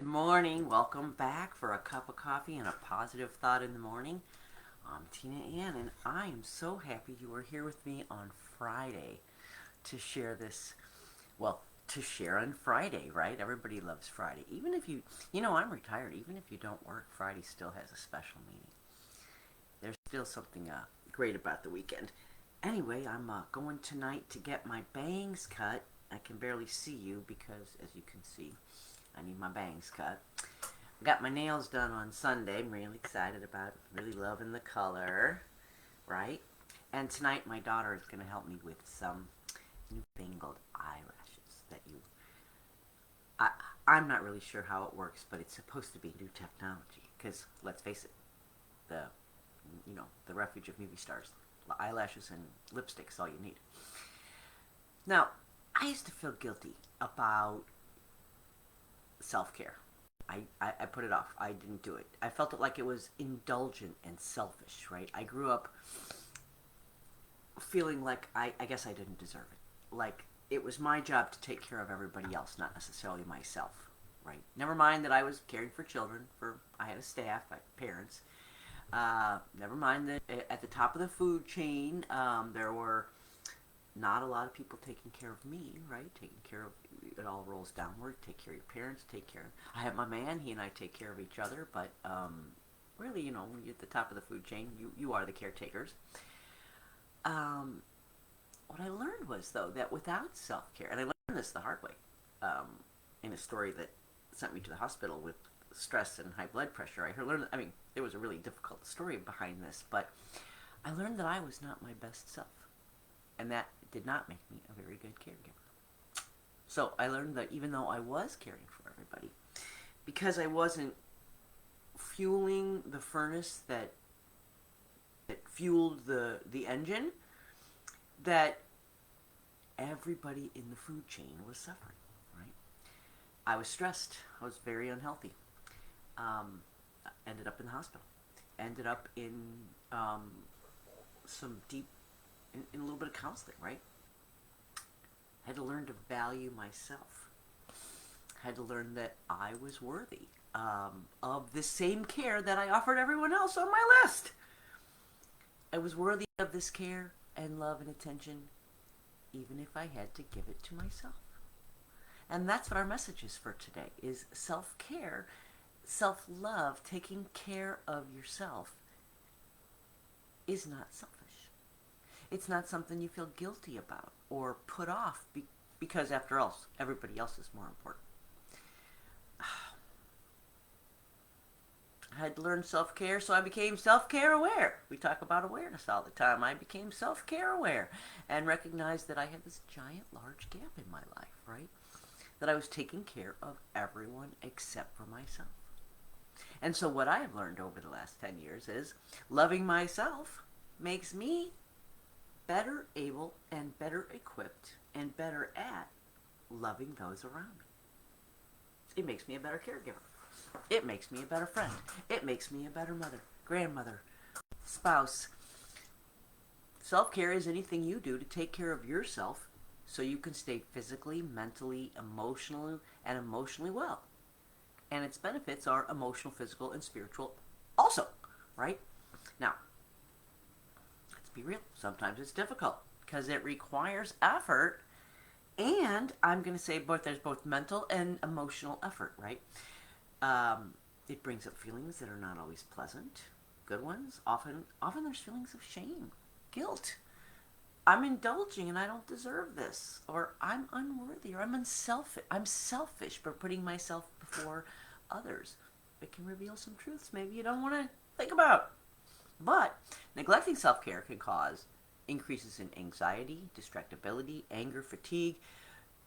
Good morning. Welcome back for a cup of coffee and a positive thought in the morning. I'm Tina Ann, and I am so happy you are here with me on Friday to share this. Well, to share on Friday, right? Everybody loves Friday. Even if I'm retired. Even if you don't work, Friday still has a special meaning. There's still something great about the weekend. Anyway, I'm going tonight to get my bangs cut. I can barely see you because, as you can see, I need my bangs cut. I got my nails done on Sunday. I'm really excited about it. Really loving the color, right? And tonight my daughter is going to help me with some newfangled eyelashes that I, I'm not really sure how it works, but it's supposed to be new technology. Because, let's face it, the, the refuge of movie stars. Eyelashes and lipstick's all you need. Now, I used to feel guilty about self-care. I put it off. I didn't do it. I felt it like it was indulgent and selfish, right? I grew up feeling like I guess I didn't deserve it. Like it was my job to take care of everybody else, not necessarily myself, right? Never mind that I was caring for children. I had a staff, I had parents. Never mind that at the top of the food chain, there were not a lot of people taking care of me, right? Taking care of it all rolls downward. Take care of your parents. Take care. I have my man. He and I take care of each other. But really, when you're at the top of the food chain, you are the caretakers. What I learned was though that without self care, and I learned this the hard way, in a story that sent me to the hospital with stress and high blood pressure. It was a really difficult story behind this, but I learned that I was not my best self, and that did not make me a very good caregiver. So I learned that even though I was caring for everybody, because I wasn't fueling the furnace that fueled the engine, that everybody in the food chain was suffering, right? I was stressed. I was very unhealthy. Ended up in the hospital. Ended up in some deep, in a little bit of counseling, right? I had to learn to value myself. I had to learn that I was worthy of the same care that I offered everyone else on my list. I was worthy of this care and love and attention, even if I had to give it to myself. And that's what our message is for today, is self-care, self-love, taking care of yourself is not selfish. It's not something you feel guilty about or put off because, after all, everybody else is more important. I had to learn self-care, so I became self-care aware. We talk about awareness all the time. I became self-care aware and recognized that I had this giant, large gap in my life, right? That I was taking care of everyone except for myself. And so what I have learned over the last 10 years is loving myself makes me better able and better equipped and better at loving those around me. It makes me a better caregiver. It makes me a better friend. It makes me a better mother, grandmother, spouse. Self-care is anything you do to take care of yourself so you can stay physically, mentally, emotionally well. And its benefits are emotional, physical, and spiritual also, right? Now, be real. Sometimes it's difficult because it requires effort, and I'm going to say there's both mental and emotional effort, right? It brings up feelings that are not always pleasant. Good ones. Often there's feelings of shame, guilt. I'm indulging and I don't deserve this, or I'm unworthy, or I'm selfish for putting myself before others. It can reveal some truths maybe you don't want to think about. But neglecting self-care can cause increases in anxiety, distractibility, anger, fatigue,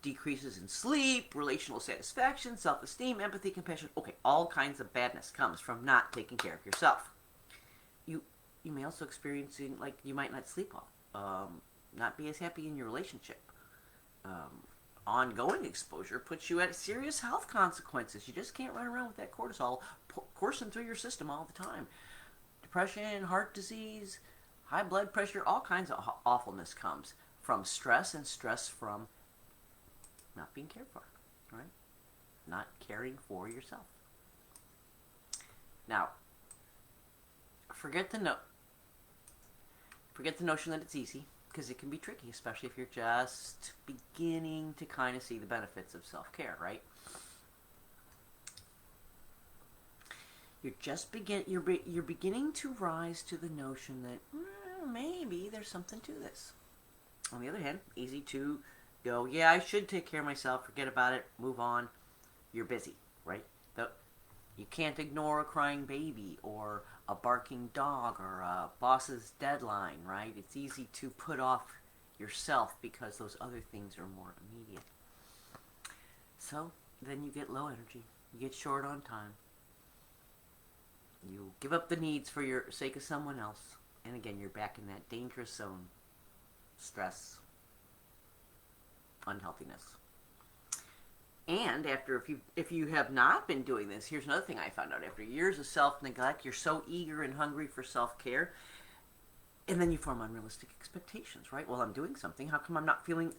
decreases in sleep, relational satisfaction, self-esteem, empathy, compassion. Okay, all kinds of badness comes from not taking care of yourself. You may also experience, like, you might not sleep well, not be as happy in your relationship. Ongoing exposure puts you at serious health consequences. You just can't run around with that cortisol coursing through your system all the time. Depression, heart disease, high blood pressure, all kinds of awfulness comes from stress, and stress from not being cared for, right? not caring for yourself. Now, forget the notion that it's easy, because it can be tricky, especially if you're just beginning to kind of see the benefits of self-care, right? You're beginning to rise to the notion that maybe there's something to this. On the other hand, easy to go, yeah, I should take care of myself, forget about it, move on. You're busy, right? You can't ignore a crying baby or a barking dog or a boss's deadline, right? It's easy to put off yourself because those other things are more immediate. So then you get low energy, you get short on time, you give up the needs for your sake of someone else, and again, you're back in that dangerous zone. Stress, unhealthiness. And if you have not been doing this, here's another thing I found out. After years of self-neglect, you're so eager and hungry for self-care, and then you form unrealistic expectations, right? Well, I'm doing something. How come I'm not feeling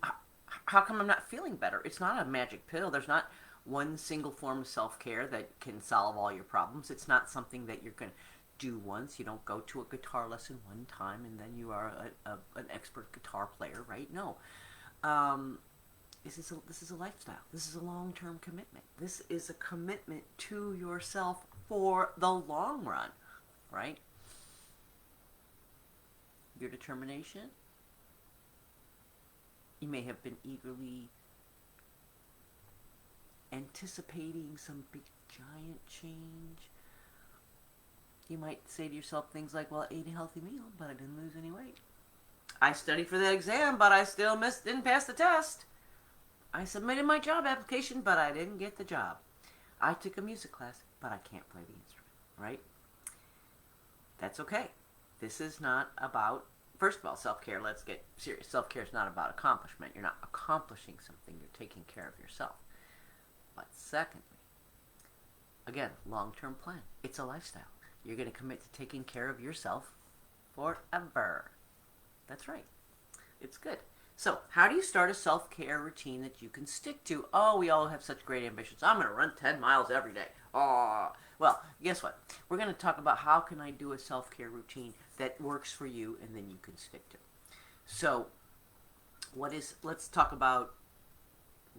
better? It's not a magic pill. There's not one single form of self-care that can solve all your problems. It's not something that you're going to do once. You don't go to a guitar lesson one time and then you are an expert guitar player, right? No. This is a lifestyle. This is a long-term commitment. This is a commitment to yourself for the long run, right? Your determination. You may have been eagerly anticipating some big giant change. You might say to yourself things like, well, I ate a healthy meal, but I didn't lose any weight. I studied for the exam, but I still didn't pass the test. I submitted my job application, but I didn't get the job. I took a music class, but I can't play the instrument, right? That's okay. This is not about, first of all, self-care. Let's get serious. Self-care is not about accomplishment. You're not accomplishing something. You're taking care of yourself. But secondly, again, long-term plan. It's a lifestyle. You're going to commit to taking care of yourself forever. That's right. It's good. So, how do you start a self-care routine that you can stick to? Oh, we all have such great ambitions. I'm going to run 10 miles every day. Oh, well, guess what? We're going to talk about how can I do a self-care routine that works for you and then you can stick to. So, let's talk about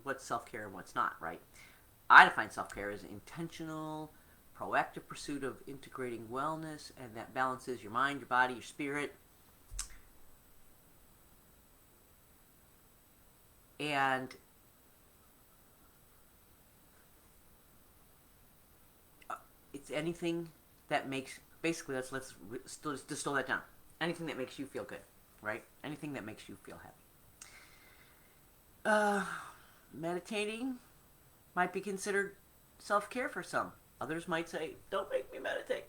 what's self-care and what's not, right? I define self-care as intentional, proactive pursuit of integrating wellness, and that balances your mind, your body, your spirit. And it's anything that makes, basically, let's distill that down. Anything that makes you feel good, right? Anything that makes you feel happy. Meditating might be considered self-care for some. Others might say, don't make me meditate,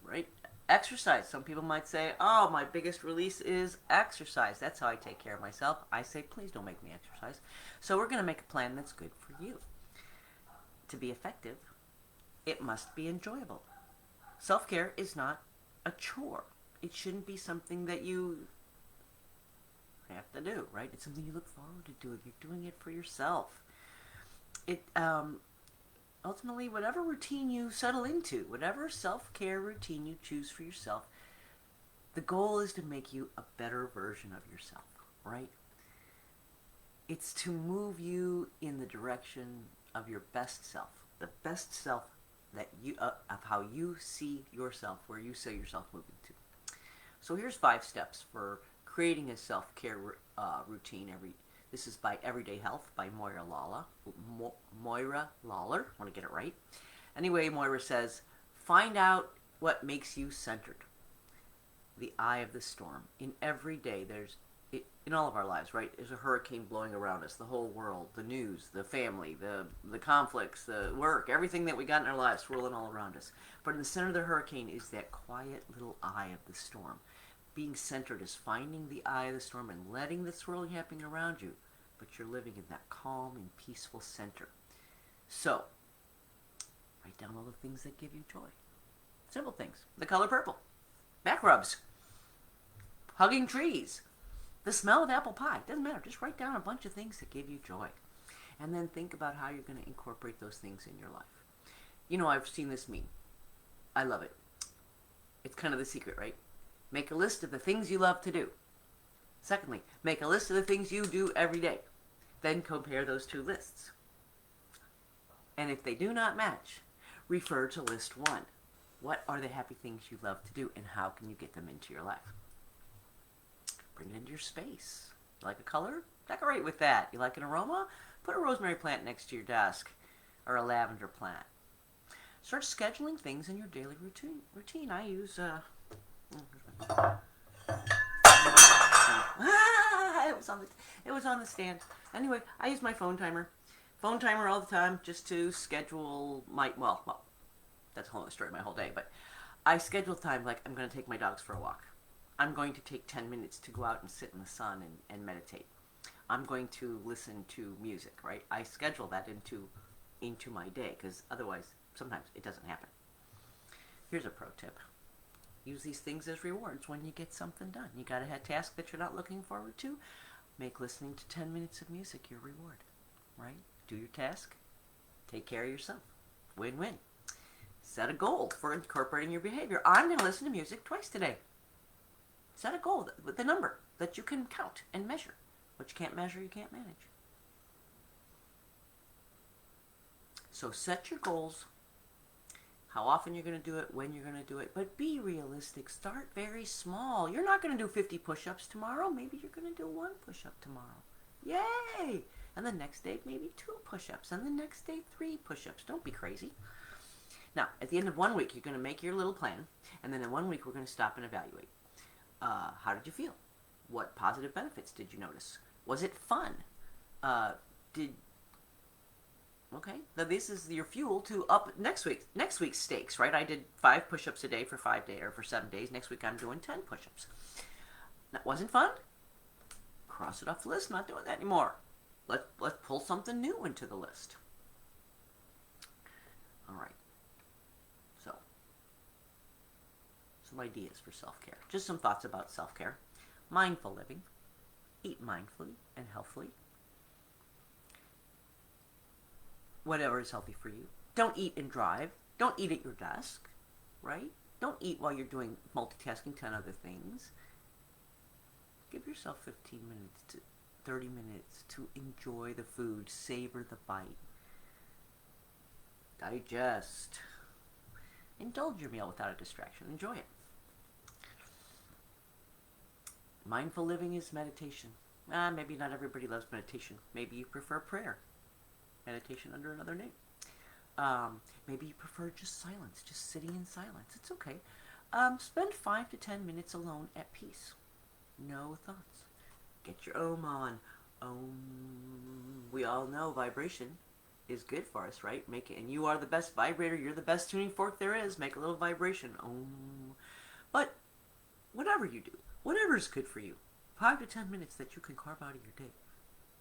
right? Exercise. Some people might say, oh, my biggest release is exercise. That's how I take care of myself. I say, please don't make me exercise. So we're going to make a plan that's good for you. To be effective, it must be enjoyable. Self-care is not a chore. It shouldn't be something that you have to do, right? It's something you look forward to doing. You're doing it for yourself. Ultimately, whatever routine you settle into, whatever self-care routine you choose for yourself, the goal is to make you a better version of yourself, right? It's to move you in the direction of your best self, the best self that you of how you see yourself, where you see yourself moving to. So here's 5 steps for creating a self-care routine. This is by Everyday Health by Moira Lawler. I want to get it right. Anyway, Moira says, find out what makes you centered. The eye of the storm. In every day, in all of our lives, right? There's a hurricane blowing around us. The whole world, the news, the family, the conflicts, the work, everything that we got in our lives swirling all around us. But in the center of the hurricane is that quiet little eye of the storm. Being centered is finding the eye of the storm and letting the swirling happen around you, but you're living in that calm and peaceful center. So, write down all the things that give you joy. Simple things. The color purple. Back rubs. Hugging trees. The smell of apple pie. Doesn't matter. Just write down a bunch of things that give you joy. And then think about how you're going to incorporate those things in your life. You know, I've seen this meme. I love it. It's kind of the secret, right? Make a list of the things you love to do. Secondly, make a list of the things you do every day. Then compare those two lists. And if they do not match, refer to list one. What are the happy things you love to do, and how can you get them into your life? Bring it into your space. You like a color? Decorate with that. You like an aroma? Put a rosemary plant next to your desk, or a lavender plant. Start scheduling things in your daily routine. I use, it was on the stand. Anyway, I use my phone timer. Phone timer all the time just to schedule my, well, that's a whole other story, my whole day, but I schedule time like I'm going to take my dogs for a walk. I'm going to take 10 minutes to go out and sit in the sun and meditate. I'm going to listen to music, right? I schedule that into my day, because otherwise, sometimes it doesn't happen. Here's a pro tip. Use these things as rewards when you get something done. You got a task that you're not looking forward to? Make listening to 10 minutes of music your reward, right? Do your task. Take care of yourself. Win-win. Set a goal for incorporating your behavior. I'm going to listen to music twice today. Set a goal with the number that you can count and measure. What you can't measure, you can't manage. So set your goals, how often you're going to do it, when you're going to do it, but be realistic. Start very small. You're not going to do 50 push-ups tomorrow. Maybe you're going to do 1 push-up tomorrow. Yay! And the next day, maybe 2 push-ups. And the next day, 3 push-ups. Don't be crazy. Now, at the end of 1 week, you're going to make your little plan. And then in 1 week, we're going to stop and evaluate. How did you feel? What positive benefits did you notice? Was it fun? Okay, now this is your fuel to up next week's stakes, right? I did 5 push-ups a day for 5 days, or for 7 days. Next week I'm doing 10 push-ups. That wasn't fun? Cross it off the list. Not doing that anymore. Let's pull something new into the list. All right. So, some ideas for self-care. Just some thoughts about self-care. Mindful living. Eat mindfully and healthfully. Whatever is healthy for you. Don't eat and drive. Don't eat at your desk, right? Don't eat while you're doing multitasking 10 other things. Give yourself 15 minutes to 30 minutes to enjoy the food, savor the bite. Digest. Indulge your meal without a distraction. Enjoy it. Mindful living is meditation. Maybe not everybody loves meditation. Maybe you prefer prayer. Meditation under another name. Maybe you prefer just silence, just sitting in silence. It's okay. Spend 5 to 10 minutes alone at peace. No thoughts. Get your Om on. Om. We all know vibration is good for us, right? Make it, and you are the best vibrator. You're the best tuning fork there is. Make a little vibration. Om. But whatever you do, whatever is good for you, 5 to 10 minutes that you can carve out of your day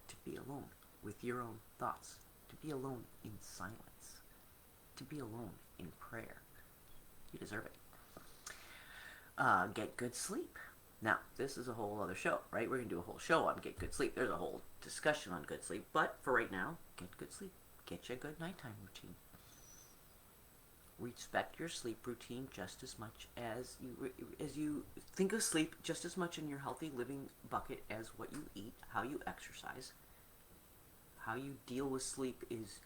to be alone with your own thoughts. To be alone in silence, to be alone in prayer. You deserve it. Get good sleep. Now, this is a whole other show, right? We're going to do a whole show on get good sleep. There's a whole discussion on good sleep. But for right now, get good sleep. Get you a good nighttime routine. Respect your sleep routine just as much as you think of sleep just as much in your healthy living bucket as what you eat, how you exercise. How you deal with sleep is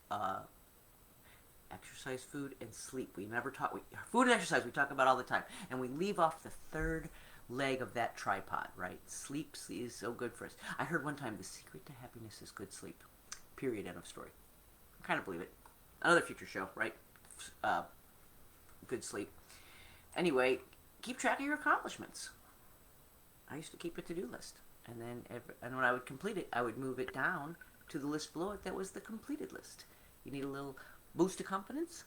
exercise, food, and sleep. We never talk food and exercise. We talk about all the time, and we leave off the third leg of that tripod. Right? Sleep is so good for us. I heard one time the secret to happiness is good sleep. Period. End of story. I kind of believe it. Another future show, right? Good sleep. Anyway, keep track of your accomplishments. I used to keep a to-do list, and then when I would complete it, I would move it down to the list below it that was the completed list. You need a little boost of confidence?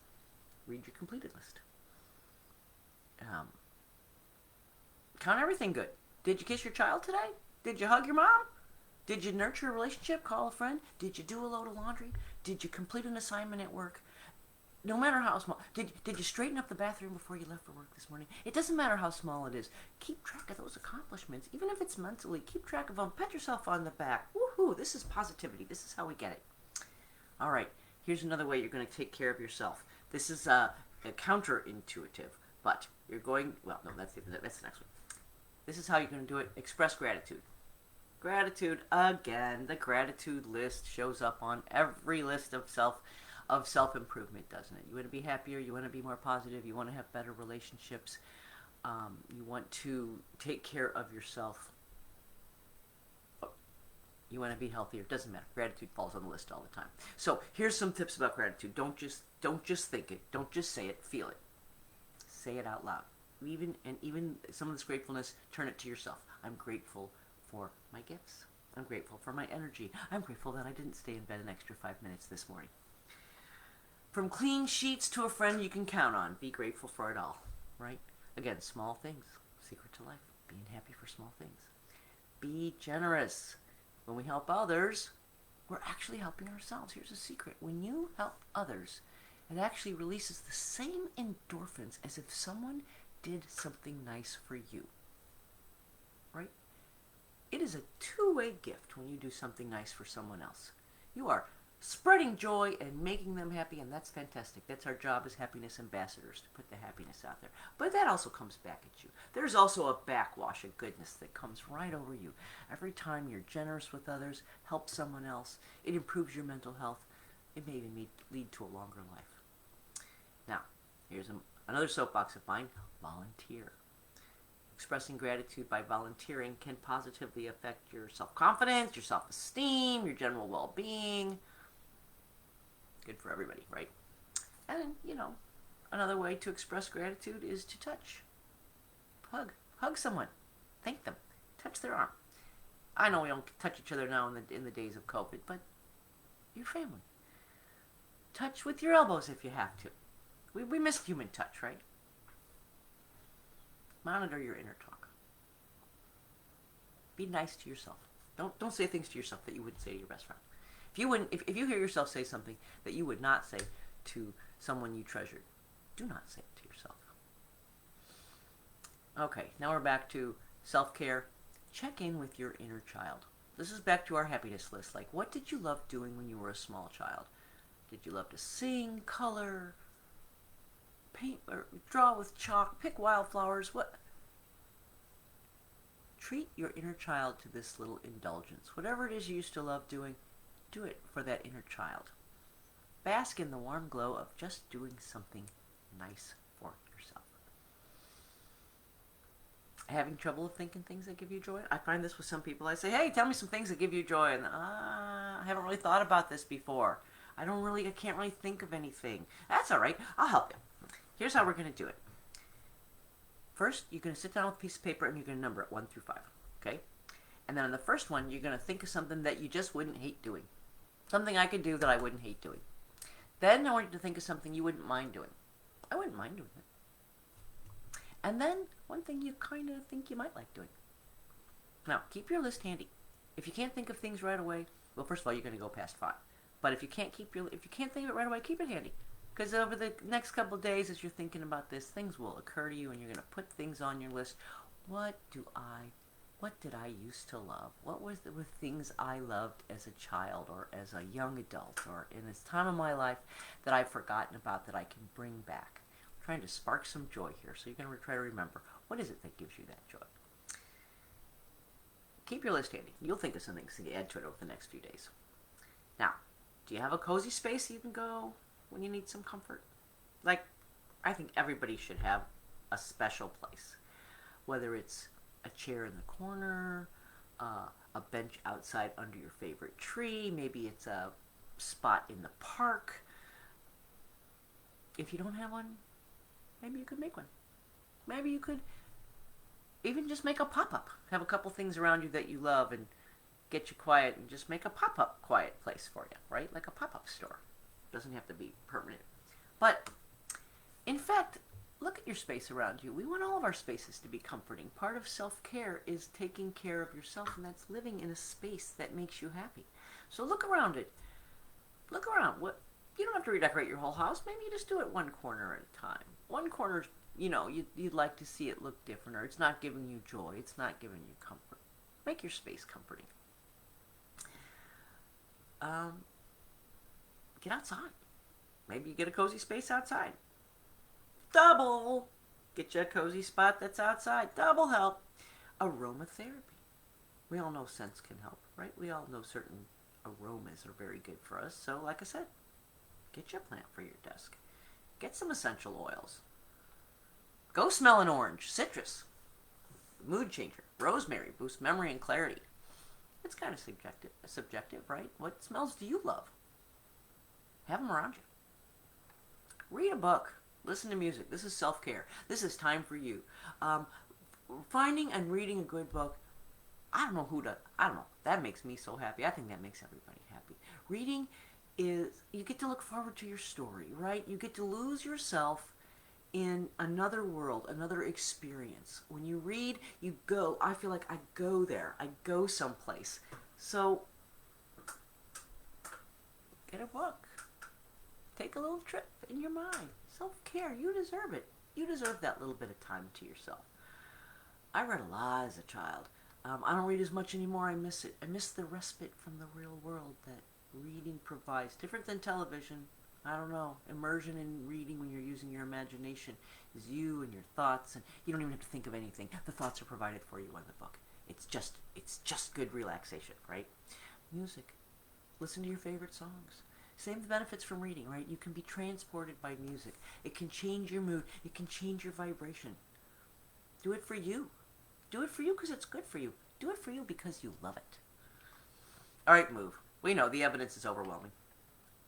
Read your completed list. Count everything good. Did you kiss your child today? Did you hug your mom? Did you nurture a relationship? Call a friend? Did you do a load of laundry? Did you complete an assignment at work? No matter how small. Did you straighten up the bathroom before you left for work this morning? It doesn't matter how small it is. Keep track of those accomplishments. Even if it's mentally, keep track of them. Pat yourself on the back. Woohoo! This is positivity. This is how we get it. All right, here's another way you're going to take care of yourself. This is a counterintuitive, but you're going, well, no, that's the next one. This is how you're going to do it. Express gratitude. Gratitude, again, the gratitude list shows up on every list of self-improvement, doesn't it? You want to be happier, you want to be more positive, you want to have better relationships, you want to take care of yourself, you want to be healthier. It doesn't matter. Gratitude falls on the list all the time. So here's some tips about gratitude. Don't just think it. Don't just say it. Feel it. Say it out loud. Even some of this gratefulness, turn it to yourself. I'm grateful for my gifts. I'm grateful for my energy. I'm grateful that I didn't stay in bed an extra 5 minutes this morning. From clean sheets to a friend you can count on, be grateful for it all, right? Again, small things. Secret to life. Being happy for small things. Be generous. When we help others, we're actually helping ourselves. Here's a secret. When you help others, it actually releases the same endorphins as if someone did something nice for you, right? It is a two-way gift when you do something nice for someone else. You are spreading joy and making them happy, and that's fantastic. That's our job as happiness ambassadors, to put the happiness out there. But that also comes back at you. There's also a backwash of goodness that comes right over you. Every time you're generous with others, help someone else, it improves your mental health. It may even lead to a longer life. Now, here's another soapbox of mine. Volunteer. Expressing gratitude by volunteering can positively affect your self-confidence, your self-esteem, your general well-being. Good for everybody, right? And, another way to express gratitude is to touch. Hug someone. Thank them. Touch their arm. I know we don't touch each other now in the days of COVID, but your family. Touch with your elbows if you have to. We miss human touch, right? Monitor your inner talk. Be nice to yourself. Don't say things to yourself that you wouldn't say to your best friend. If you hear yourself say something that you would not say to someone you treasured, do not say it to yourself. Okay, now we're back to self-care. Check in with your inner child. This is back to our happiness list. Like, what did you love doing when you were a small child? Did you love to sing, color, paint, or draw with chalk, pick wildflowers? What? Treat your inner child to this little indulgence. Whatever it is you used to love doing, do it for that inner child. Bask in the warm glow of just doing something nice for yourself. Having trouble thinking things that give you joy? I find this with some people. I say, hey, tell me some things that give you joy. And I haven't really thought about this before. I can't really think of anything. That's all right. I'll help you. Here's how we're going to do it. First, you're going to sit down with a piece of paper and you're going to number it 1 through 5. Okay? And then on the first one, you're going to think of something that you just wouldn't hate doing. Something I could do that I wouldn't hate doing. Then I want you to think of something you wouldn't mind doing. I wouldn't mind doing it. And then one thing you kind of think you might like doing. Now, keep your list handy. If you can't think of things right away, well, first of all, you're going to go past 5. But if you can't think of it right away, keep it handy. Because over the next couple of days, as you're thinking about this, things will occur to you, and you're going to put things on your list. What did I used to love? What were things I loved as a child or as a young adult or in this time of my life that I've forgotten about that I can bring back? I'm trying to spark some joy here, so you're going to try to remember. What is it that gives you that joy? Keep your list handy. You'll think of some things to add to it over the next few days. Now, do you have a cozy space you can go when you need some comfort? Like, I think everybody should have a special place. Whether it's a chair in the corner, a bench outside under your favorite tree, maybe it's a spot in the park. If you don't have one, maybe you could make one. Maybe you could even just make a pop-up. Have a couple things around you that you love and get you quiet and just make a pop-up quiet place for you, right? Like a pop-up store. Doesn't have to be permanent. But, in fact, look at your space around you. We want all of our spaces to be comforting. Part of self-care is taking care of yourself, and that's living in a space that makes you happy. So look around it. Look around. You don't have to redecorate your whole house. Maybe you just do it one corner at a time. One corner, you'd like to see it look different, or it's not giving you joy. It's not giving you comfort. Make your space comforting. Get outside. Maybe you get a cozy space outside. Double. Get you a cozy spot that's outside. Double help. Aromatherapy. We all know scents can help, right? We all know certain aromas are very good for us. So, like I said, get your plant for your desk. Get some essential oils. Go smell an orange. Citrus. Mood changer. Rosemary. Boosts memory and clarity. It's kind of subjective, right? What smells do you love? Have them around you. Read a book. Listen to music. This is self-care. This is time for you. Finding and reading a good book, I don't know. That makes me so happy. I think that makes everybody happy. Reading is, you get to look forward to your story, right? You get to lose yourself in another world, another experience. When you read, you go, I feel like I go there. I go someplace. So, get a book. Take a little trip in your mind. Self-care. You deserve it. You deserve that little bit of time to yourself. I read a lot as a child. I don't read as much anymore. I miss it. I miss the respite from the real world that reading provides. Different than television. I don't know. Immersion in reading when you're using your imagination is you and your thoughts, and you don't even have to think of anything. The thoughts are provided for you in the book. It's just good relaxation, right? Music. Listen to your favorite songs. Same benefits from reading, right? You can be transported by music. It can change your mood. It can change your vibration. Do it for you. Do it for you because it's good for you. Do it for you because you love it. All right, move. We know the evidence is overwhelming.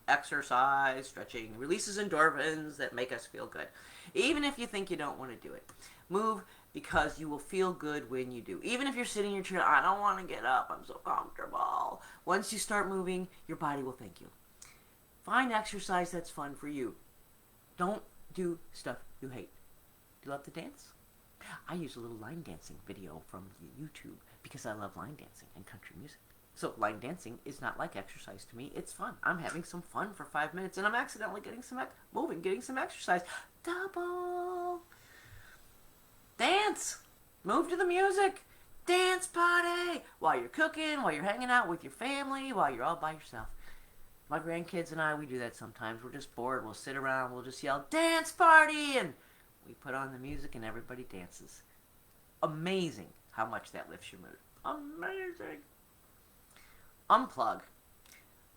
Exercise, stretching, releases endorphins that make us feel good. Even if you think you don't want to do it. Move because you will feel good when you do. Even if you're sitting in your chair, I don't want to get up, I'm so comfortable. Once you start moving, your body will thank you. Find exercise that's fun for you. Don't do stuff you hate. Do you love to dance? I use a little line dancing video from YouTube because I love line dancing and country music. So line dancing is not like exercise to me. It's fun. I'm having some fun for 5 minutes, and I'm accidentally getting some getting some exercise. Double. Dance. Move to the music. Dance party. While you're cooking, while you're hanging out with your family, while you're all by yourself. My grandkids and I, we do that sometimes. We're just bored. We'll sit around. We'll just yell, dance party, and we put on the music, and everybody dances. Amazing how much that lifts your mood. Amazing. Unplug.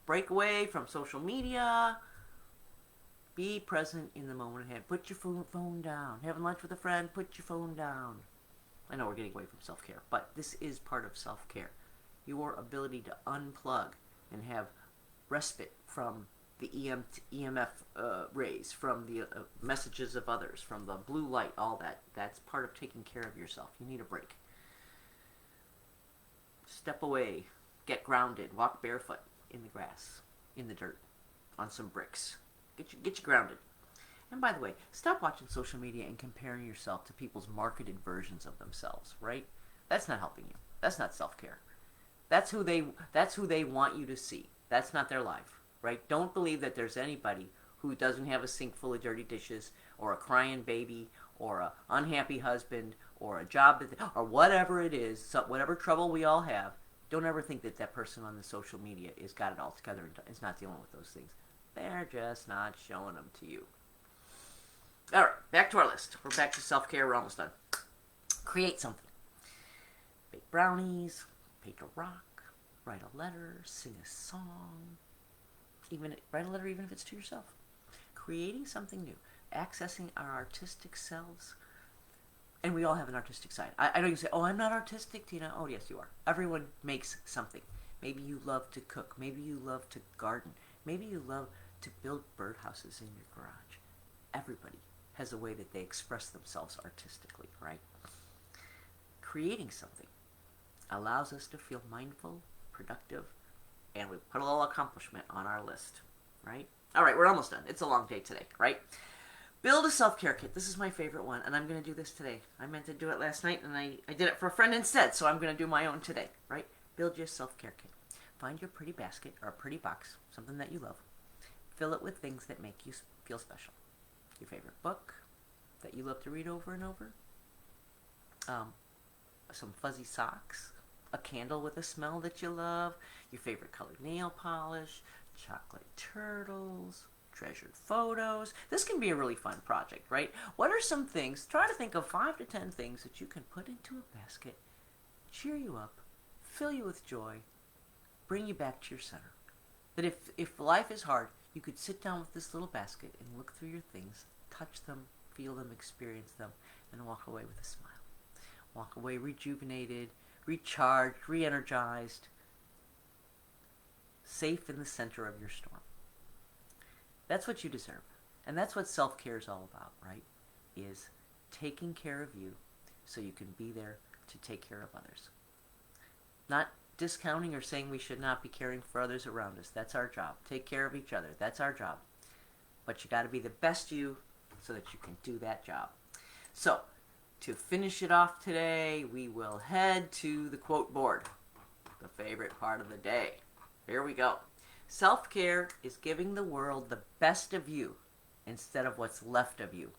Break away from social media. Be present in the moment ahead. Put your phone down. Having lunch with a friend, put your phone down. I know we're getting away from self-care, but this is part of self-care. Your ability to unplug and have respite from the EMF rays, from the messages of others, from the blue light, all that. That's part of taking care of yourself. You need a break. Step away. Get grounded. Walk barefoot in the grass, in the dirt, on some bricks. Get you grounded. And by the way, stop watching social media and comparing yourself to people's marketed versions of themselves, right? That's not helping you. That's not self-care. That's who they want you to see. That's not their life, right? Don't believe that there's anybody who doesn't have a sink full of dirty dishes, or a crying baby, or an unhappy husband, or a job or whatever it is, whatever trouble we all have. Don't ever think that that person on the social media has got it all together and is not dealing with those things. They're just not showing them to you. All right, back to our list. We're back to self-care. We're almost done. Create something. Bake brownies, paint a rock, write a letter, sing a song. Write a letter even if it's to yourself. Creating something new. Accessing our artistic selves. And we all have an artistic side. I know you say, oh, I'm not artistic, Tina. Oh, yes, you are. Everyone makes something. Maybe you love to cook. Maybe you love to garden. Maybe you love to build birdhouses in your garage. Everybody has a way that they express themselves artistically, right? Creating something allows us to feel mindful, productive, and we put a little accomplishment on our list, right? All right, we're almost done. It's a long day today, right? Build a self-care kit. This is my favorite one, and I'm going to do this today. I meant to do it last night, and I did it for a friend instead, so I'm going to do my own today, right? Build your self-care kit. Find your pretty basket or a pretty box, something that you love. Fill it with things that make you feel special. Your favorite book that you love to read over and over. Some fuzzy socks. A candle with a smell that you love. Your favorite colored nail polish. chocolate turtles, treasured photos. This can be a really fun project, right? What are some things, try to think of 5 to 10 things that you can put into a basket, cheer you up, fill you with joy, bring you back to your center. That if life is hard, you could sit down with this little basket and look through your things, touch them, feel them, experience them, and walk away with a smile. Walk away rejuvenated, recharged, re-energized, safe in the center of your storm. That's what you deserve. And that's what self-care is all about, right? Is taking care of you so you can be there to take care of others. Not discounting or saying we should not be caring for others around us. That's our job. Take care of each other. That's our job. But you got to be the best you so that you can do that job. So, to finish it off today, we will head to the quote board, the favorite part of the day. Here we go. Self-care is giving the world the best of you instead of what's left of you.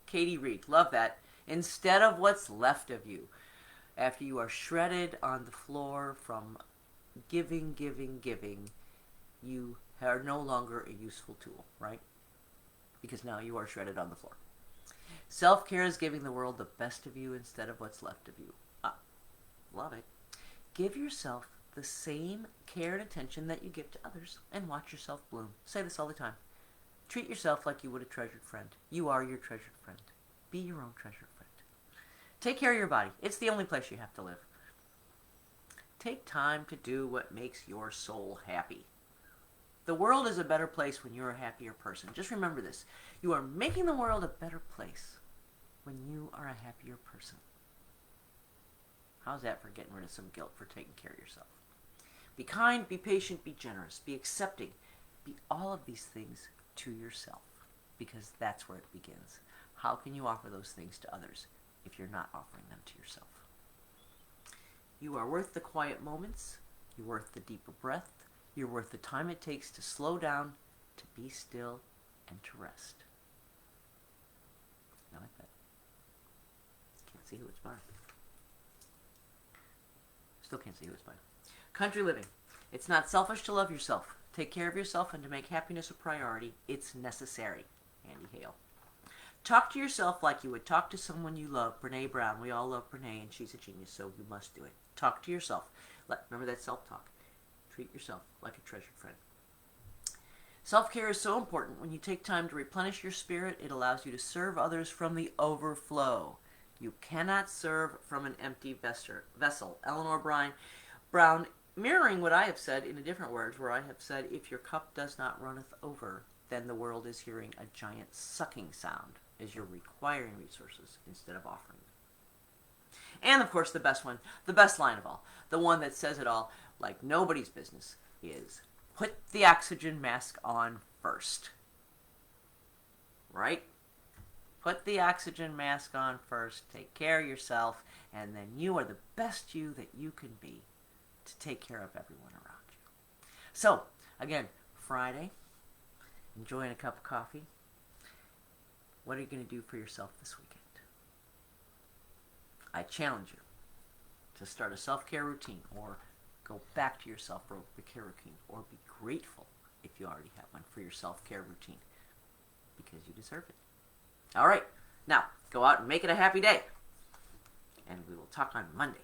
Katie Reed, love that. Instead of what's left of you. After you are shredded on the floor from giving, you are no longer a useful tool, right? Because now you are shredded on the floor. Self-care is giving the world the best of you instead of what's left of you. Love it. Give yourself the same care and attention that you give to others and watch yourself bloom. Say this all the time. Treat yourself like you would a treasured friend. You are your treasured friend. Be your own treasured friend. Take care of your body. It's the only place you have to live. Take time to do what makes your soul happy. The world is a better place when you're a happier person. Just remember this. You are making the world a better place when you are a happier person. How's that for getting rid of some guilt for taking care of yourself? Be kind, be patient, be generous, be accepting. Be all of these things to yourself because that's where it begins. How can you offer those things to others if you're not offering them to yourself? You are worth the quiet moments. You're worth the deeper breath. You're worth the time it takes to slow down, to be still, and to rest. I like that. Can't see who it's by. Still can't see who it's by. Country living. It's not selfish to love yourself. Take care of yourself and to make happiness a priority. It's necessary. Andy Hale. Talk to yourself like you would talk to someone you love. Brene Brown. We all love Brene, and she's a genius, so you must do it. Talk to yourself. Remember that self-talk. Treat yourself like a treasured friend. Self-care is so important. When you take time to replenish your spirit, it allows you to serve others from the overflow. You cannot serve from an empty vessel. Eleanor Brown, mirroring what I have said in a different words, where I have said, if your cup does not runneth over, then the world is hearing a giant sucking sound as you're requiring resources instead of offering them. And of course the best one, the best line of all, the one that says it all like nobody's business, is put the oxygen mask on first. Right? Put the oxygen mask on first, take care of yourself, and then you are the best you that you can be to take care of everyone around you. So, again, Friday, enjoying a cup of coffee. What are you going to do for yourself this weekend? I challenge you to start a self-care routine, or go back to your self-care routine, or be grateful if you already have one for your self-care routine, because you deserve it. All right, now go out and make it a happy day, and we will talk on Monday.